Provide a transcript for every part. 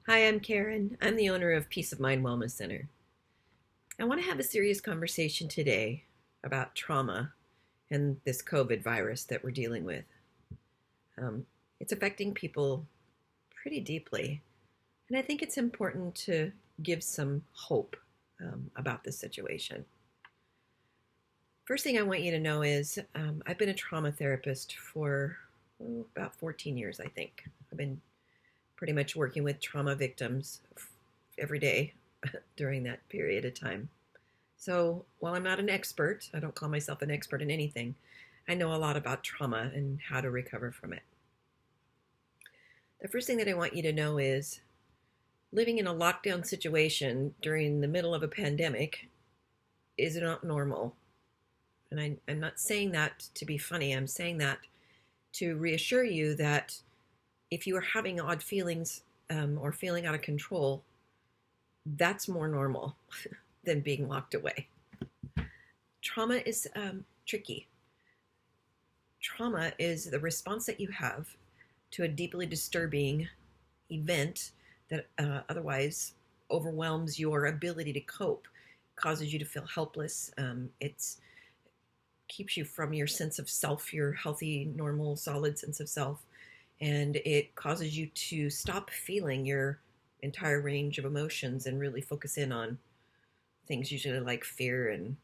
Hi, I'm Karen. I'm the owner of Peace of Mind Wellness Center. I want to have a serious conversation today about trauma and this COVID virus that we're dealing with. Um, it's affecting people pretty deeply, and I think it's important to give some hope about this situation. First thing I want you to know is I've been a trauma therapist for about 14 years, I think. I've been pretty much working with trauma victims every day during that period of time. So while I'm not an expert, I don't call myself an expert in anything, I know a lot about trauma and how to recover from it. The first thing that I want you to know is living in a lockdown situation during the middle of a pandemic is not normal. And I'm not saying that to be funny. I'm saying that to reassure you that if you are having odd feelings or feeling out of control, that's more normal than being locked away. Trauma is tricky. Trauma is the response that you have to a deeply disturbing event that otherwise overwhelms your ability to cope, causes you to feel helpless. It keeps you from your sense of self, your healthy, normal, solid sense of self, and it causes you to stop feeling your entire range of emotions and really focus in on things usually like fear and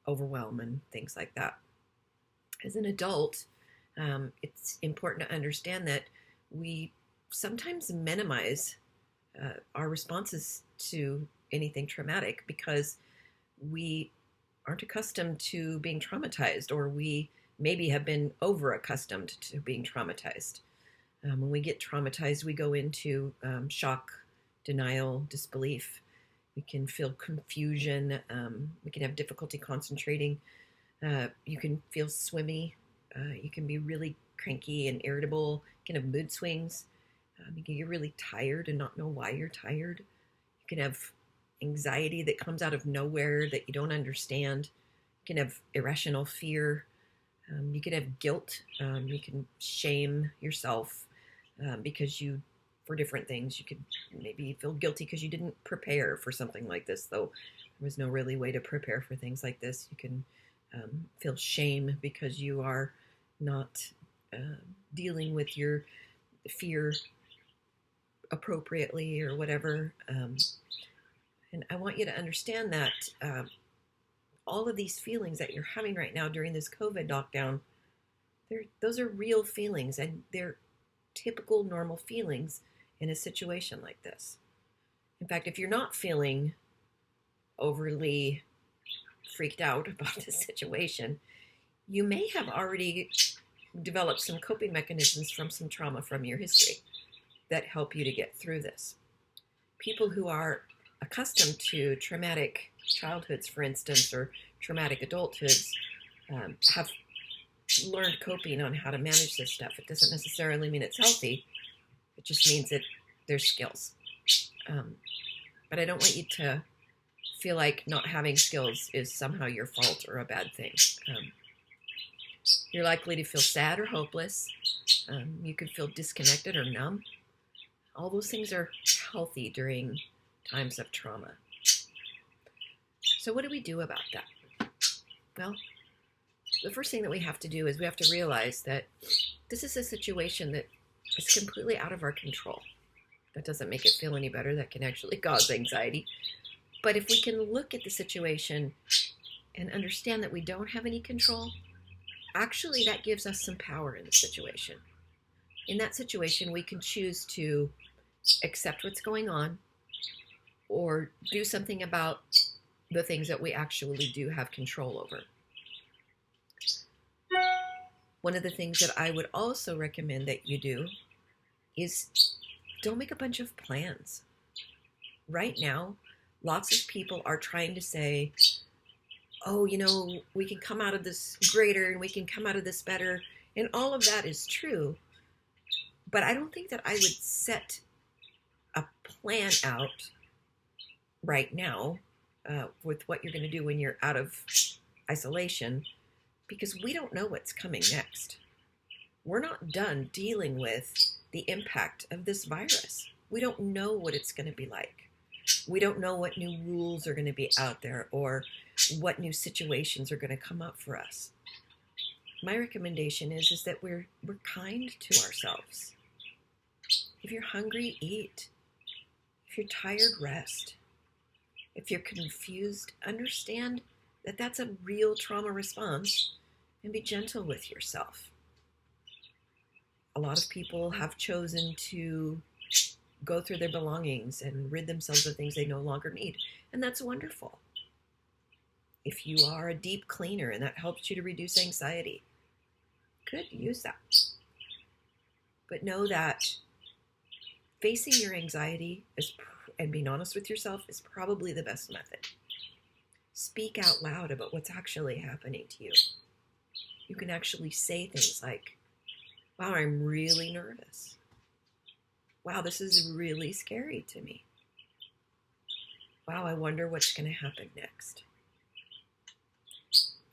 overwhelm and things like that. As an adult, it's important to understand that we sometimes minimize our responses to anything traumatic because we aren't accustomed to being traumatized, or we maybe have been over accustomed to being traumatized. When we get traumatized, we go into shock, denial, disbelief. We can feel confusion. We can have difficulty concentrating. You can feel swimmy. You can be really cranky and irritable. You can have mood swings. You can get really tired and not know why you're tired. You can have anxiety that comes out of nowhere that you don't understand. You can have irrational fear. You can have guilt. You can shame yourself because for different things. You could maybe feel guilty because you didn't prepare for something like this, though there was no really way to prepare for things like this. You can feel shame because you are not dealing with your fear appropriately or whatever. And I want you to understand that all of these feelings that you're having right now during this COVID lockdown, those are real feelings, and they're typical normal feelings in a situation like this. In fact, if you're not feeling overly freaked out about this situation, you may have already developed some coping mechanisms from some trauma from your history that help you to get through this. People who are accustomed to traumatic childhoods, for instance, or traumatic adulthoods, have learned coping on how to manage this stuff. It doesn't necessarily mean it's healthy. It just means that there's skills. But I don't want you to feel like not having skills is somehow your fault or a bad thing. You're likely to feel sad or hopeless. You could feel disconnected or numb. All those things are healthy during times of trauma. So what do we do about that? Well, the first thing that we have to do is we have to realize that this is a situation that is completely out of our control. That doesn't make it feel any better. That can actually cause anxiety. But if we can look at the situation and understand that we don't have any control, actually that gives us some power in the situation. In that situation, we can choose to accept what's going on or do something about the things that we actually do have control over. One of the things that I would also recommend that you do is don't make a bunch of plans. Right now, lots of people are trying to say, oh, we can come out of this greater and we can come out of this better. And all of that is true. But I don't think that I would set a plan out right now with what you're going to do when you're out of isolation, because we don't know what's coming next. We're not done dealing with the impact of this virus. We don't know what it's going to be like. We don't know what new rules are going to be out there or what new situations are going to come up for us. My recommendation is that we're kind to ourselves. If you're hungry, eat. If you're tired, rest. If you're confused, understand that that's a real trauma response and be gentle with yourself. A lot of people have chosen to go through their belongings and rid themselves of things they no longer need, and that's wonderful. If you are a deep cleaner and that helps you to reduce anxiety, good, use that. But know that facing your anxiety and being honest with yourself is probably the best method. Speak out loud about what's actually happening to you. You can actually say things like, wow, I'm really nervous. Wow, this is really scary to me. Wow, I wonder what's going to happen next.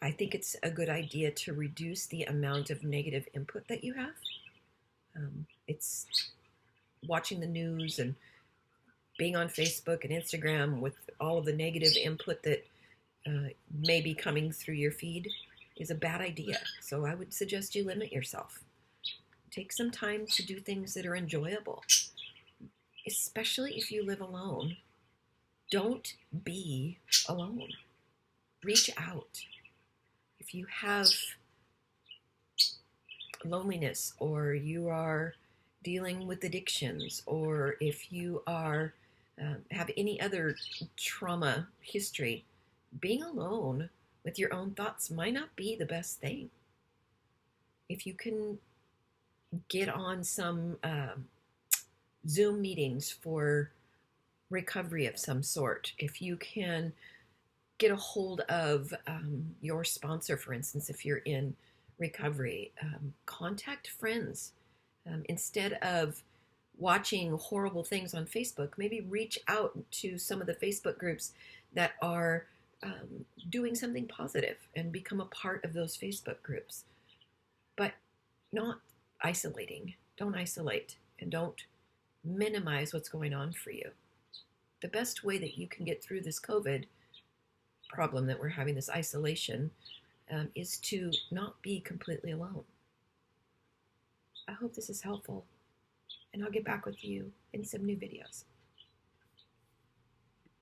I think it's a good idea to reduce the amount of negative input that you have. It's watching the news and being on Facebook and Instagram with all of the negative input that may be coming through your feed is a bad idea. So I would suggest you limit yourself. Take some time to do things that are enjoyable, especially if you live alone. Don't be alone. Reach out. If you have loneliness, or you are dealing with addictions, or if you are have any other trauma history, being alone with your own thoughts might not be the best thing. If you can get on some Zoom meetings for recovery of some sort, if you can get a hold of your sponsor, for instance, if you're in recovery, contact friends. Instead of watching horrible things on Facebook, maybe reach out to some of the Facebook groups that are doing something positive and become a part of those Facebook groups. But not isolating. Don't isolate and don't minimize what's going on for you. The best way that you can get through this COVID problem that we're having, this isolation, is to not be completely alone. I hope this is helpful, and I'll get back with you in some new videos.